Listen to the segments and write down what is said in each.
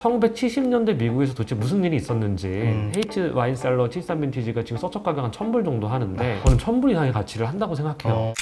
1970년대 미국에서 도대체 무슨 일이 있었는지 헤이츠 와인셀러 73 빈티지가 지금 서적 가격 한 1000불 정도 하는데 저는 1000불 이상의 가치를 한다고 생각해요.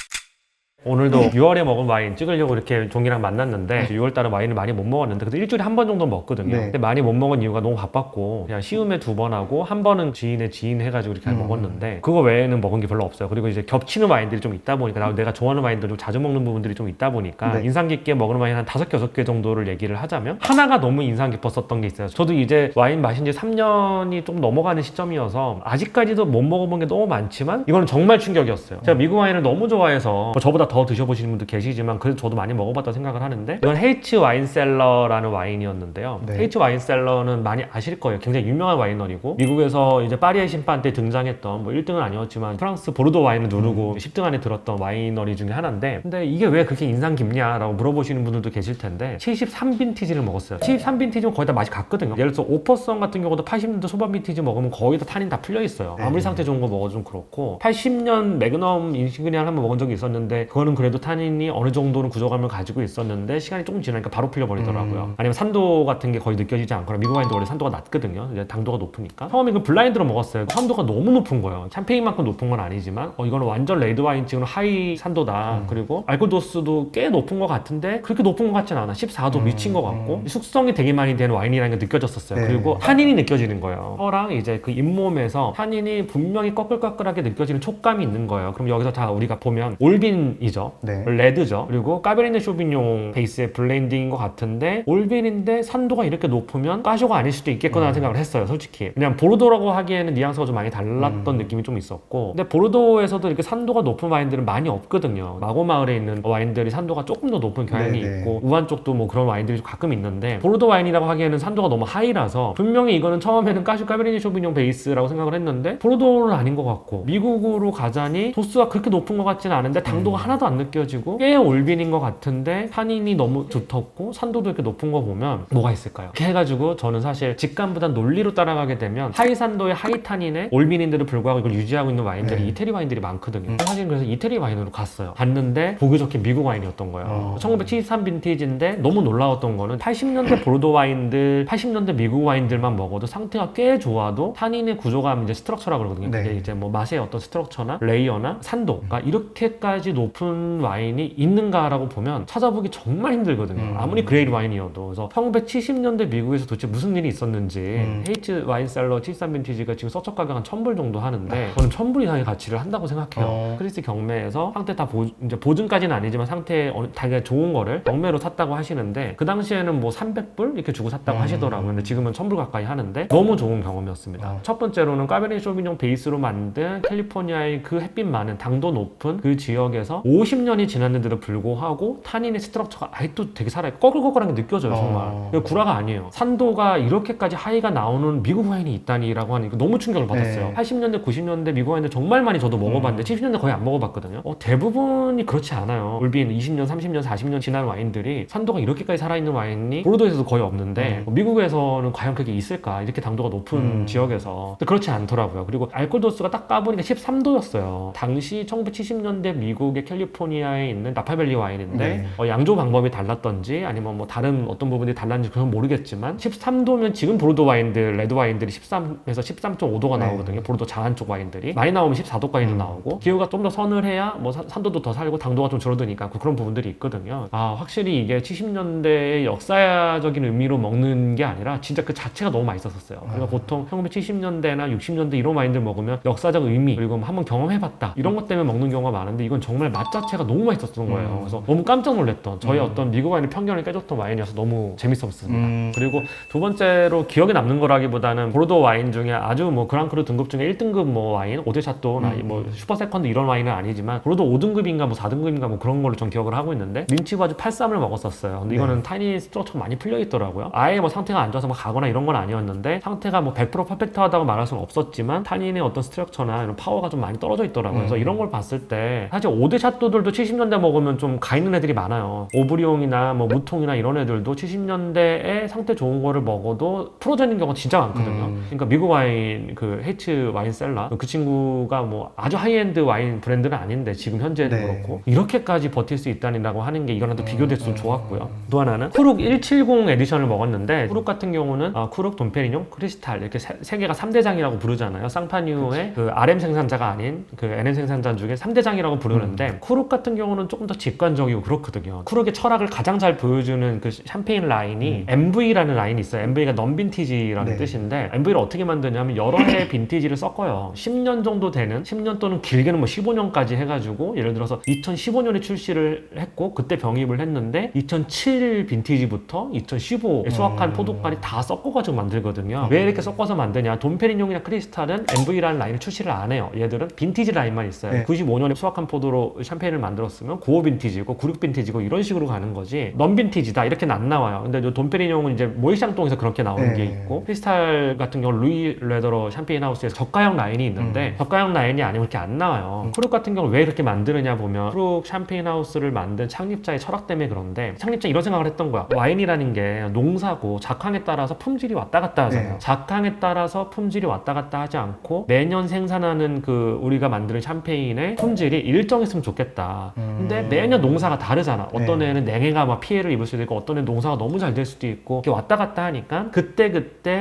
오늘도 6월에 먹은 와인 찍으려고 이렇게 종이랑 만났는데 6월달에 와인을 많이 못 먹었는데 그래도 일주일에 한 번 정도 먹거든요. 네. 근데 많이 못 먹은 이유가 너무 바빴고 그냥 시음에 2번 하고 한 번은 지인의 지인 해가지고 이렇게 먹었는데 그거 외에는 먹은 게 별로 없어요. 그리고 이제 겹치는 와인들이 좀 있다 보니까 내가 좋아하는 와인들 좀 자주 먹는 부분들이 좀 있다 보니까 네. 인상 깊게 먹은 와인 한 5개, 6개 정도를 얘기를 하자면 하나가 너무 인상 깊었었던 게 있어요. 저도 이제 와인 마신 지 3년이 좀 넘어가는 시점이어서 아직까지도 못 먹어본 게 너무 많지만 이거는 정말 충격이었어요. 제가 미국 와인을 너무 좋아해서 뭐 저보다 더 드셔보시는 분도 계시지만 그래도 저도 많이 먹어봤다고 생각을 하는데 이건 헤이츠 와인셀러라는 와인이었는데요. 네. 헤이츠 와인셀러는 많이 아실 거예요. 굉장히 유명한 와이너리고 미국에서 이제 파리의 심판 때 등장했던 뭐 1등은 아니었지만 프랑스 보르도 와인을 누르고 10등 안에 들었던 와이너리 중에 하나인데 근데 이게 왜 그렇게 인상 깊냐라고 물어보시는 분들도 계실 텐데 73 빈티지를 먹었어요. 73 빈티지는 거의 다 맛이 같거든요. 예를 들어서 오퍼성 같은 경우도 80년대 초반 빈티지 먹으면 거의 다 탄닌 다 풀려 있어요. 아무리 상태 좋은 거 먹어도 좀 그렇고 80년 매그넘 인시그니아를 한번 먹은 적이 있었는데 그거는 그래도 탄닌이 어느 정도는 구조감을 가지고 있었는데 시간이 조금 지나니까 바로 풀려버리더라고요. 아니면 산도 같은 게 거의 느껴지지 않거나 미국 와인도 원래 산도가 낮거든요. 이제 당도가 높으니까 처음에 그 블라인드로 먹었어요. 산도가 너무 높은 거예요. 샴페인만큼 높은 건 아니지만 이거는 완전 레드 와인 찍은 하이 산도다. 그리고 알코올 도수도 꽤 높은 것 같은데 그렇게 높은 것 같진 않아. 14도 미친 것 같고 숙성이 되게 많이 되는 와인이라는 게 느껴졌었어요. 네. 그리고 탄닌이 느껴지는 거예요. 혀랑 이제 그 잇몸에서 탄닌이 분명히 꺼끌꺼끌하게 느껴지는 촉감이 있는 거예요. 그럼 여기서 다 우리가 보면 올빈이죠. 네. 레드죠. 그리고 까베르네 쇼비뇽 베이스의 블렌딩인 것 같은데 올빈인데 산도가 이렇게 높으면 까쇼가 아닐 수도 있겠구나 생각을 했어요. 솔직히 그냥 보르도라고 하기에는 뉘앙스가 좀 많이 달랐던 느낌이 좀 있었고 근데 보르도에서도 이렇게 산도가 높은 와인들은 많이 없거든요. 마고 마을에 있는 와인들이 산도가 조금 더 높은 경향이 네네. 있고 우한 쪽도 뭐 그런 와인들이 좀 가끔 있는데 보르도 와인이라고 하기에는 산도가 너무 하이라서 분명히 이거는 처음에는 까쇼 까베르네 쇼비뇽 베이스라고 생각을 했는데 보르도는 아닌 것 같고 미국으로 가자니 도수가 그렇게 높은 것 같지는 않은데 당도가 하나도 안 느껴지고 꽤 올빈인 것 같은데 탄닌이 너무 두텁고 산도도 이렇게 높은 거 보면 뭐가 있을까요? 이렇게 해가지고 저는 사실 직감보다 논리로 따라가게 되면 하이 산도의 하이 탄닌에 올빈인데도 불구하고 이걸 유지하고 있는 와인들이 이태리 와인들이 많거든요. 사실 그래서 이태리 와인으로 갔어요. 갔는데 보기 좋게 미국 와인이었던 거예요. 1973 빈티지인데 너무 놀라웠던 거는 80년대 보르도 와인들, 80년대 미국 와인들만 먹어도 상태가 꽤 좋아도 탄닌의 구조감 이제 스트럭처라고 그러거든요. 네. 그게 이제 뭐 맛의 어떤 스트럭처나 레이어나 산도가 이렇게까지 높은 와인이 있는가라고 보면 찾아보기 정말 힘들거든요. 아무리 그레이드 와인이어도. 그래서 1970년대 미국에서 도대체 무슨 일이 있었는지 헤이츠 와인셀러 73 빈티지가 지금 서적 가격 한 1000불 정도 하는데 저는 1000불 이상의 가치를 한다고 생각해요. 크리스 경매에서 상태 다 이제 보증까지는 아니지만 상태 되게 좋은 거를 경매로 샀다고 하시는데 그 당시에는 뭐 300불 이렇게 주고 샀다고 하시더라고요. 근데 지금은 1000불 가까이 하는데 너무 좋은 경험이었습니다. 첫 번째로는 까베르네 쇼비뇽 베이스로 만든 캘리포니아의 그 햇빛 많은 당도 높은 그 지역에서 50년이 지났는데도 불구하고 탄닌의 스트럭처가 아직도 되게 살아있고 꺼끌꺼끌한 게 느껴져요. 정말 이거 구라가 아니에요. 산도가 이렇게까지 하이가 나오는 미국 와인이 있다니라고 하니까 너무 충격을 받았어요. 네. 80년대 90년대 미국 와인들 정말 많이 저도 먹어봤는데 70년대 거의 안 먹어봤거든요. 대부분이 그렇지 않아요. 올빈 20년 30년 40년 지난 와인들이 산도가 이렇게까지 살아있는 와인이 보르도에서도 거의 없는데 미국에서는 과연 그게 있을까 이렇게 당도가 높은 지역에서 근데 그렇지 않더라고요. 그리고 알코올 도수가 딱 까보니까 13도였어요. 당시 1970년대 미국의 캘리포니아에 있는 나파밸리 와인인데 양조 방법이 달랐던지 아니면 뭐 다른 어떤 부분이 달랐는지 그건 모르겠지만 13도면 지금 보르도 와인들 레드 와인들이 13에서 13.5도가 나오거든요. 보르도 자한 쪽 와인들이 많이 나오면 14도까지도 나오고 기후가 좀 더 서늘해야 뭐 산도도 더 살고 당도가 좀 줄어드니까 그런 부분들이 있거든요. 확실히 이게 70년대의 역사적인 의미로 먹는 게 아니라 진짜 그 자체가 너무 맛있었어요. 그러니까 보통 1970년대나 60년대 이런 와인들 먹으면 역사적 의미 그리고 한번 경험해봤다 이런 것 때문에 먹는 경우가 많은데 이건 정말 맛 자체가 너무 맛있었던 거예요. 그래서 너무 깜짝 놀랐던 저희 어떤 미국 와인의 편견을 깨줬던 와인이어서 너무 재밌었습니다. 그리고 두 번째로 기억에 남는 거라기보다는 보르도 와인 중에 아주 뭐 그랑크루 등급 중에 1등급 뭐 와인 오데샤또나 뭐 슈퍼 세컨드 이런 와인은 아니지만 보르도 5등급인가 뭐 4등급인가 뭐 그런 걸로 전 기억을 하고 있는데 린치바주 83을 먹었었어요. 근데 이거는 탄닌 스트럭처가 많이 풀려 있더라고요. 아예 뭐 상태가 안 좋아서 뭐 가거나 이런 건 아니었는데 상태가 뭐 100% 퍼펙트하다고 말할 수는 없었지만 탄닌의 어떤 스트럭처나 이런 파워가 좀 많이 떨어져 있더라고요. 그래서 이런 걸 봤을 때 사실 오데샤또 속도들도 70년대 먹으면 좀 가 있는 애들이 많아요. 오브리옹이나 뭐 무통이나 이런 애들도 70년대에 상태 좋은 거를 먹어도 풀어져 있는 경우가 진짜 많거든요. 그러니까 미국 와인 그 헤이츠 와인 셀러 그 친구가 뭐 아주 하이엔드 와인 브랜드는 아닌데 지금 현재는 네. 그렇고 이렇게까지 버틸 수 있다니라고 하는 게 이거랑 또 비교돼서 좀 좋았고요. 또 하나는 쿠룩 170 에디션을 먹었는데 쿠룩 같은 경우는 쿠룩, 돈페리뇽, 크리스탈 이렇게 세 개가 3대장이라고 부르잖아요. 쌍파뉴의 그 RM 생산자가 아닌 그 NM 생산자 중에 3대장이라고 부르는데 쿠룩 같은 경우는 조금 더 직관적이고 그렇거든요. 쿠룩의 철학을 가장 잘 보여주는 그 샴페인 라인이 MV라는 라인이 있어요. MV가 non-vintage라는 네. 뜻인데 MV를 어떻게 만드냐면 여러 해 빈티지를 섞어요. 10년 정도 되는 10년 또는 길게는 뭐 15년까지 해가지고 예를 들어서 2015년에 출시를 했고 그때 병입을 했는데 2007 빈티지부터 2015에 수확한 포도까지 다 섞어가지고 만들거든요. 왜 이렇게 섞어서 만드냐? 돈페리뇽이나 크리스탈은 MV라는 라인을 출시를 안 해요. 얘들은 빈티지 라인만 있어요. 네. 95년에 수확한 포도로 샴페인을 만들었으면 95 빈티지고 96 빈티지고 이런 식으로 가는 거지 넌 빈티지다 이렇게는 안 나와요. 근데 돈페리뇽은 이제 모이샹똥에서 그렇게 나오는 네. 게 있고 크리스탈 같은 경우 루이 레더러 샴페인 하우스에서 저가형 라인이 있는데 저가형 라인이 아니면 이렇게 안 나와요. 쿠룩 같은 경우 왜 이렇게 만드느냐 보면 쿠룩 샴페인 하우스를 만든 창립자의 철학 때문에 그런데 창립자 이런 생각을 했던 거야. 와인이라는 게 농사고 작황에 따라서 품질이 왔다 갔다 하잖아요. 네. 작황에 따라서 품질이 왔다 갔다 하지 않고 매년 생산하는 그 우리가 만드는 샴페인의 품질이 일정했으면 좋겠다. 근데 매년 농사가 다르잖아. 어떤 애는 냉해가 막 피해를 입을 수도 있고 어떤 애는 농사가 너무 잘 될 수도 있고 이렇게 왔다 갔다 하니까 그때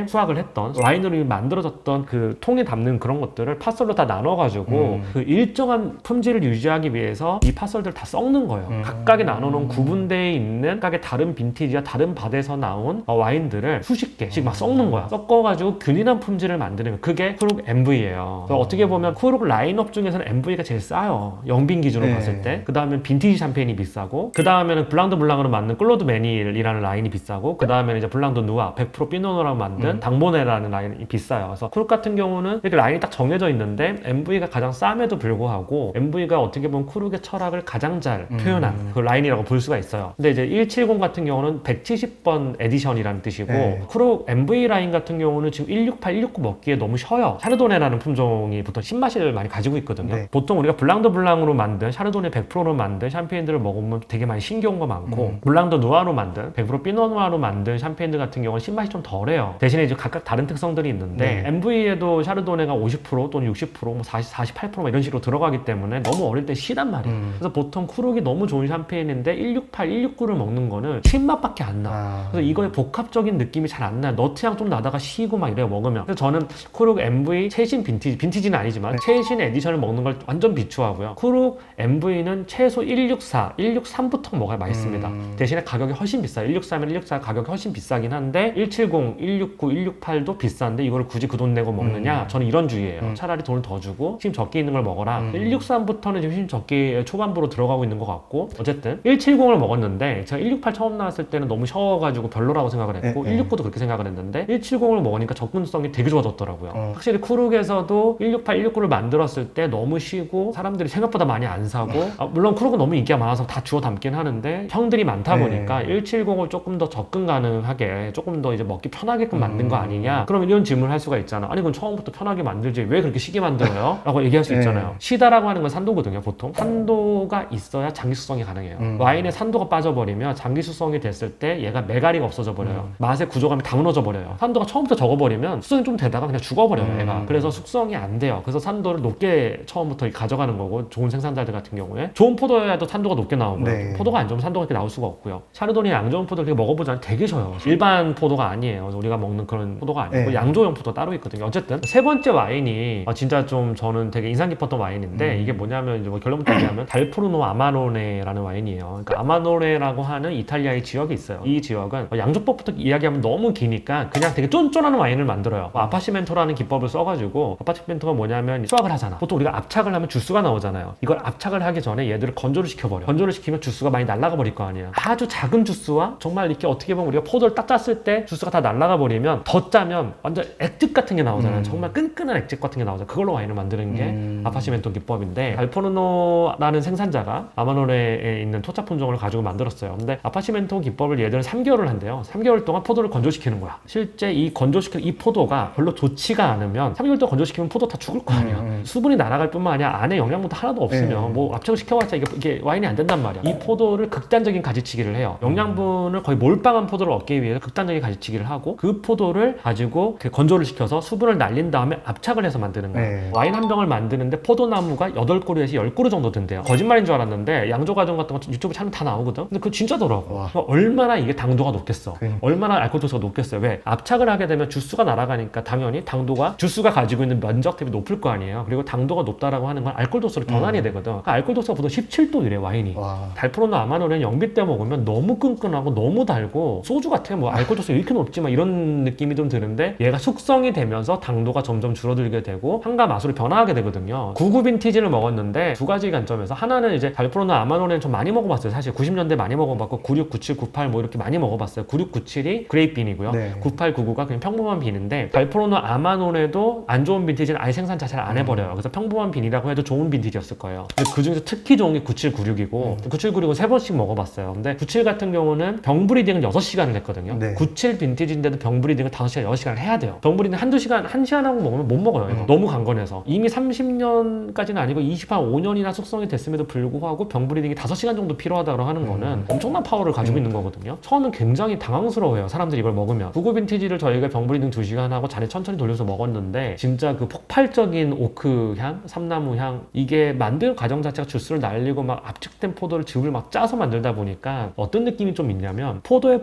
수확을 했던 와인으로 만들어졌던 그 통에 담는 그런 것들을 팥솔로 다 나눠가지고 그 일정한 품질을 유지하기 위해서 이 팥솔들을 다 썩는 거예요. 각각에 나눠놓은 구분대에 있는 각각의 다른 빈티지와 다른 밭에서 나온 와인들을 수십 개씩 막 썩는 거야. 섞어가지고 균일한 품질을 만드는 거. 그게 쿠룩 MV예요. 어떻게 보면 쿠룩 라인업 중에서는 MV가 제일 싸요. 영빈 기준으로 네. 봤을 때. 그 다음에 빈티지 샴페인이 비싸고 그 다음에는 블랑 드 블랑으로 만든 클로드 메닐이라는 라인이 비싸고 그 다음에는 이제 블랑 드 누아 100% 피노노라고 만든 당보네라는 라인이 비싸요. 그래서 쿠룩 같은 경우는 이렇게 라인이 딱 정해져 있는데 MV가 가장 쌈에도 불구하고 MV가 어떻게 보면 쿠룩의 철학을 가장 잘 표현한 그 라인이라고 볼 수가 있어요. 근데 이제 170 같은 경우는 170번 에디션이라는 뜻이고 네. 쿠룩 MV 라인 같은 경우는 지금 168, 169 먹기에 너무 쉬어요. 샤르도네라는 품종이 보통 신맛을 많이 가지고 있거든요. 네. 보통 우리가 블랑 드 블랑으로 만든 샤르도네 100%로 만든 샴페인들을 먹으면 되게 많이 신기한 거 많고 블랑 드 누아로 만든 100% 피노 누아로 만든 샴페인들 같은 경우는 신맛이 좀 덜해요. 대신에 이제 각각 다른 특성들이 있는데 MV에도 샤르도네가 50% 또는 60%, 뭐 40, 48% 이런 식으로 들어가기 때문에 너무 어릴 때 시단 말이에요. 그래서 보통 쿠룩이 너무 좋은 샴페인인데 168, 169를 먹는 거는 신맛밖에 안 나. 그래서 이거의 복합적인 느낌이 잘 안 나요. 너트향 좀 나다가 쉬고 막 이래요 먹으면. 그래서 저는 쿠룩 MV 최신 빈티지는 아니지만 최신 에디션을 먹는 걸 완전 비추하고요. 쿠룩 MV는 최소 164, 163부터 먹어야 맛있습니다. 대신에 가격이 훨씬 비싸요. 163면 164 가격이 훨씬 비싸긴 한데 170, 169, 168도 비싼데 이걸 굳이 그 돈 내고 먹느냐? 저는 이런 주의예요. 차라리 돈을 더 주고 힘 적게 있는 걸 먹어라. 163부터는 지금 힘 적게 초반부로 들어가고 있는 것 같고 어쨌든 170을 먹었는데 제가 168 처음 나왔을 때는 너무 쉬워가지고 별로라고 생각을 했고 169도 그렇게 생각을 했는데 170을 먹으니까 접근성이 되게 좋아졌더라고요. 확실히 쿠룩에서도 168, 169를 만들었을 때 너무 쉬고 사람들이 생각보다 많이 안 사고 물론 쿠룩은 너무 인기가 많아서 다 주워 담긴 하는데 형들이 많다 보니까 170을 조금 더 접근 가능하게 조금 더 이제 먹기 편하게끔 만든 거 아니냐. 그럼 이런 질문을 할 수가 있잖아. 아니 그럼 처음부터 편하게 만들지 왜 그렇게 시게 만들어요? 라고 얘기할 수 있잖아요. 시다라고 하는 건 산도거든요. 보통 산도가 있어야 장기 수성이 가능해요. 와인에 산도가 빠져버리면 장기 수성이 됐을 때 얘가 메가리가 없어져 버려요. 맛의 구조감이 다 무너져 버려요. 산도가 처음부터 적어버리면 수성이 좀 되다가 그냥 죽어버려요. 얘가. 그래서 숙성이 안 돼요. 그래서 산도를 높게 처음부터 가져가는 거고 좋은 생산자들 같은 경우에 좋은 포도여야도 산도가 높게 나오고요. 네. 포도가 안 좋으면 산도가 이렇게 나올 수가 없고요. 샤르도네 양조용 포도를 먹어보자면 되게 셔요. 일반 포도가 아니에요. 우리가 먹는 그런 포도가 아니고 양조용 포도 따로 있거든요. 어쨌든 세 번째 와인이 진짜 좀 저는 되게 인상 깊었던 와인인데 이게 뭐냐면 이제 뭐 결론부터 얘기하면 달푸르노 아마노네라는 와인이에요. 그러니까 아마노네라고 하는 이탈리아의 지역이 있어요. 이 지역은 양조법부터 이야기하면 너무 기니까 그냥 되게 쫀쫀한 와인을 만들어요. 아파시멘토라는 기법을 써가지고 아파시멘토가 뭐냐면 수확을 하잖아. 보통 우리가 압착을 하면 주스가 나오잖아요. 이걸 압착을 하기 전에 얘들을 건조를 시켜버려. 건조를 시키면 주스가 많이 날아가 버릴 거 아니야. 아주 작은 주스와 정말 이렇게 어떻게 보면 우리가 포도를 딱 짰을 때 주스가 다 날아가 버리면 더 짜면 완전 액즙 같은 게 나오잖아요. 정말 끈끈한 액즙 같은 게 나오잖아요. 그걸로 와인을 만드는 게 아파시멘토 기법인데 달포르노라는 생산자가 아마노레에 있는 토착 품종을 가지고 만들었어요. 근데 아파시멘토 기법을 얘들은 3개월을 한대요. 3개월 동안 포도를 건조시키는 거야. 실제 이 건조시킨 이 포도가 별로 좋지가 않으면 3개월 동안 건조시키면 포도 다 죽을 거 아니야. 수분이 날아갈 뿐만 아니라 안에 영양분도 하나도 없으면 뭐 뭐 압착을 시켜봤자 이게 와인이 안 된단 말이야. 이 포도를 극단적인 가지치기를 해요. 영양분을 거의 몰빵한 포도를 얻기 위해서 극단적인 가지치기를 하고 그 포도를 가지고 건조를 시켜서 수분을 날린 다음에 압착을 해서 만드는 거예요. 네. 와인 한 병을 만드는데 포도나무가 8그루에서 10그루 정도 든대요. 거짓말인 줄 알았는데 양조 과정 같은 거 유튜브 촬영 다 나오거든. 근데 그거 진짜더라고. 그러니까 얼마나 이게 당도가 높겠어. 얼마나 알코올 도수가 높겠어요. 왜? 압착을 하게 되면 주스가 날아가니까 당연히 당도가 주스가 가지고 있는 면적 대비 높을 거 아니에요. 그리고 당도가 높다라고 하는 건 알코올 도수로 변환이 되거든. 그러니까 알코올 도수가 보통 17도이래 와인이. 달프로나 아마노는 영비 때 먹으면 너무 끈끈하고 너무 달고 소주 같아. 뭐 알코올 도수가 이렇게 높지만 이런 느낌이 좀 드는데 얘가 숙성이 되면서 당도가 점점 줄어들게 되고 향과 맛으로 변화하게 되거든요. 99 빈티지를 먹었는데 두 가지 관점에서 하나는 이제 달프로나 아마노는 좀 많이 먹어봤어요. 사실 90년대 많이 먹어봤고 96, 97, 98 뭐 이렇게 많이 먹어봤어요. 96, 97이 그레이프 빈이고요. 98, 99가 그냥 평범한 빈인데 달프로나 아마노에도 안 좋은 빈티지는 아예 생산 자체를 안 해버려요. 그래서 평범한 빈이라고 해도 좋은 빈티지였을 거예요. 근데 그 중에서 특히 좋은 게 97, 96이고 97, 96은 3번씩 먹어봤어요. 근데 97 같은 경우는 병브리딩을 6시간을 했거든요. 97 빈티지인데도 병브리딩을 5시간, 6시간을 해야 돼요. 병브리딩 한두 시간, 1시간 하고 먹으면 못 먹어요. 이거. 너무 강건해서. 이미 30년까지는 아니고 5년이나 숙성이 됐음에도 불구하고 병브리딩이 5시간 정도 필요하다고 하는 거는 엄청난 파워를 가지고 있는 거거든요. 처음엔 굉장히 당황스러워요. 사람들이 이걸 먹으면. 99 빈티지를 저희가 병브리딩 2시간 하고 잔에 천천히 돌려서 먹었는데 진짜 그 폭발적인 오크 향, 삼나무 향 이게 만들 과정 자체가 주스를 날리고 막 압축된 포도를 즙을 막 짜서 만들다 보니까 어떤 느낌이 좀 있냐면 포도의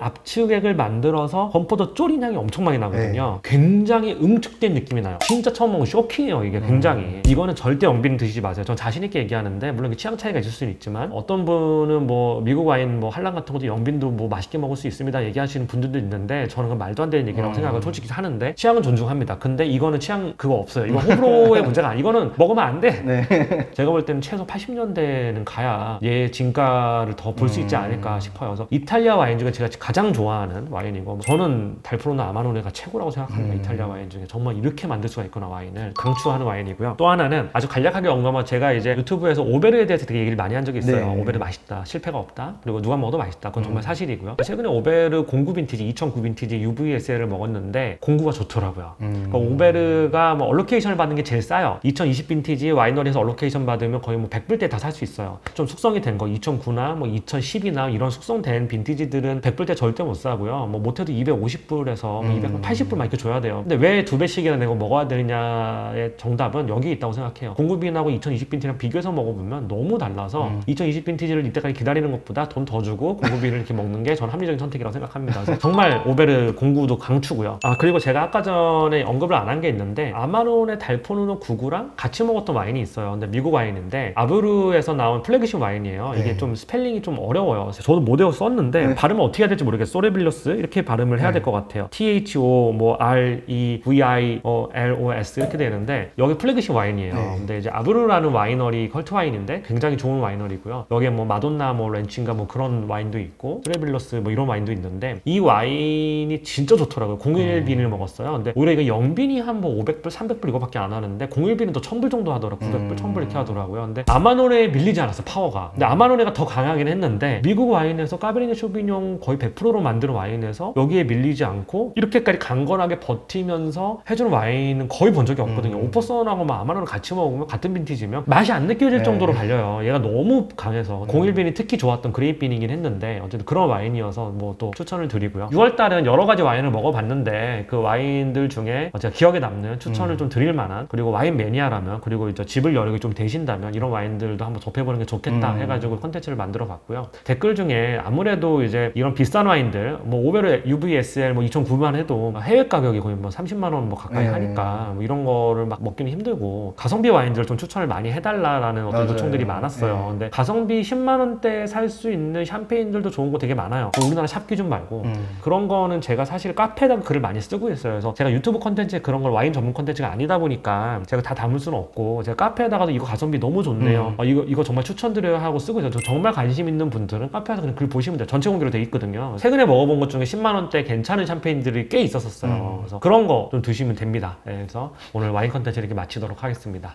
압축액을 만들어서 건포도 쪼린 향이 엄청 많이 나거든요. 굉장히 응축된 느낌이 나요. 진짜 처음 먹으면 쇼킹해요. 이게 굉장히. 이거는 절대 영빈 드시지 마세요. 전 자신 있게 얘기하는데 물론 취향 차이가 있을 수는 있지만 어떤 분은 뭐 미국 와인 뭐 한란 같은 것도 영빈도 뭐 맛있게 먹을 수 있습니다 얘기하시는 분들도 있는데 저는 그 말도 안 되는 얘기라고 생각을 솔직히 하는데 취향은 존중합니다. 근데 이거는 취향 그거 없어요. 이거 호불호의 문제가 아니고 이거는 먹으면 안 돼. 제가 볼 때는 최소 80년대는 가야 얘 진가를 더 볼 수 있지 않을까 싶어요. 그래서 이탈리아 와인 중에 제가 가장 좋아하는 와인이고 저는 달프로나 아마노네가 최고라고 생각합니다. 이탈리아 와인 중에 정말 이렇게 만들 수가 있구나 와인을 강추하는 와인이고요. 또 하나는 아주 간략하게 언급한 제가 이제 유튜브에서 오베르에 대해서 되게 얘기를 많이 한 적이 있어요. 오베르 맛있다, 실패가 없다, 그리고 누가 먹어도 맛있다. 그건 정말 사실이고요. 최근에 오베르 09 빈티지, 2009 빈티지 UVSL을 먹었는데 09가 좋더라고요. 그러니까 오베르가 뭐 얼로케이션을 받는 게 제일 싸요. 2020 빈티지 와이너리에서 얼로케이션 받으면 거의 뭐 100불대 다 살 수 있어요. 좀 숙성이 된 거 2009나 뭐 2010이나 이런 숙성된 빈티지들은 100불대 절대 못 사고요. 뭐 못해도 250불에서 280불 만 이렇게 줘야 돼요. 근데 왜 2배씩이나 내고 먹어야 되느냐의 정답은 여기 있다고 생각해요. 09 빈하고 2020 빈티지랑 비교해서 먹어보면 너무 달라서 2020 빈티지를 이때까지 기다리는 것보다 돈 더 주고 09 빈을 이렇게 먹는 게 저는 합리적인 선택이라고 생각합니다. 그래서 정말 오베르 09도 강추고요. 그리고 제가 아까 전에 언급을 안 한 게 있는데 아마노네 달포누노 99랑 같이 먹었던 와인이 있어요. 근데 미국 와인인데 아브루에서 나온 플래그십 와인이에요. 이게 좀 스펠링이 좀 어려워요. 저도 못 외워 썼는데 발음을 어떻게 해야 될지 모르겠어요. 소레빌로스 이렇게 발음을 해야 될 것 같아요. THO 뭐 REVILOS 이렇게 되는데 여기 플래그십 와인이에요. 근데 이제 아브루라는 와이너리 컬트 와인인데 굉장히 좋은 와이너리고요. 여기에 뭐 마돈나 뭐 렌치인가 뭐 그런 와인도 있고 소레빌로스 뭐 이런 와인도 있는데 이 와인이 진짜 좋더라고요. 01빈을 먹었어요. 근데 오히려 이거 영빈이 한 뭐 500불, 300불 이거밖에 안 하는데 01빈은 더 1000불 정도 하더라고요. 900불, 1000불 이렇게 하더라고요. 근데 아마노네에 밀리지 않았어, 파워가. 근데 아마노네가 더 강하긴 했는데 미국 와인에서 까베르네 쇼비뇽 거의 100%로 만든 와인에서 여기에 밀리지 않고 이렇게까지 강건하게 버티면서 해주는 와인은 거의 본 적이 없거든요. 오퍼선하고 막 아마노를 같이 먹으면 같은 빈티지면 맛이 안 느껴질 정도로 달려요. 얘가 너무 강해서 01빈이 특히 좋았던 그레이프빈이긴 했는데 어쨌든 그런 와인이어서 뭐 또 추천을 드리고요. 6월달은 여러 가지 와인을 먹어봤는데 그 와인들 중에 제가 기억에 남는 추천을 좀 드릴 만한 그리고 와인 매니아라면 그리고 이제 집을 여력이 좀 되신다면 이런 와인들도 한번 접해보는 게 좋겠다 해가지고 콘텐츠를 만들어 봤고요. 댓글 중에 아무래도 이제 이런 비싼 와인들 뭐 오베르 UVSL 뭐 2,900만 해도 해외 가격이 거의 뭐 30만 원 뭐 가까이 하니까 뭐 이런 거를 막 먹기는 힘들고 가성비 와인들을 좀 추천을 많이 해달라는 어떤 요청들이 많았어요. 근데 가성비 10만 원대에 살 수 있는 샴페인들도 좋은 거 되게 많아요. 우리나라 샵 기준 말고 그런 거는 제가 사실 카페에다가 글을 많이 쓰고 있어요. 그래서 제가 유튜브 콘텐츠에 그런 걸 와인 전문 콘텐츠가 아니다 보니까 제가 다 담을 수는 없고 제가 카페에다가도 이거 가성비 너무 좋네요. 이거 정말 추천드려요 하고 쓰고 있어요. 저 정말 관심 있는 분들은 카페에서 그냥 글 보시면 돼요. 전체 공개로 돼 있거든요. 최근에 먹어본 것 중에 10만 원대 괜찮은 샴페인들이 꽤 있었어요. 그래서 그런 거 좀 드시면 됩니다. 그래서 오늘 와인 콘텐츠 이렇게 마치도록 하겠습니다.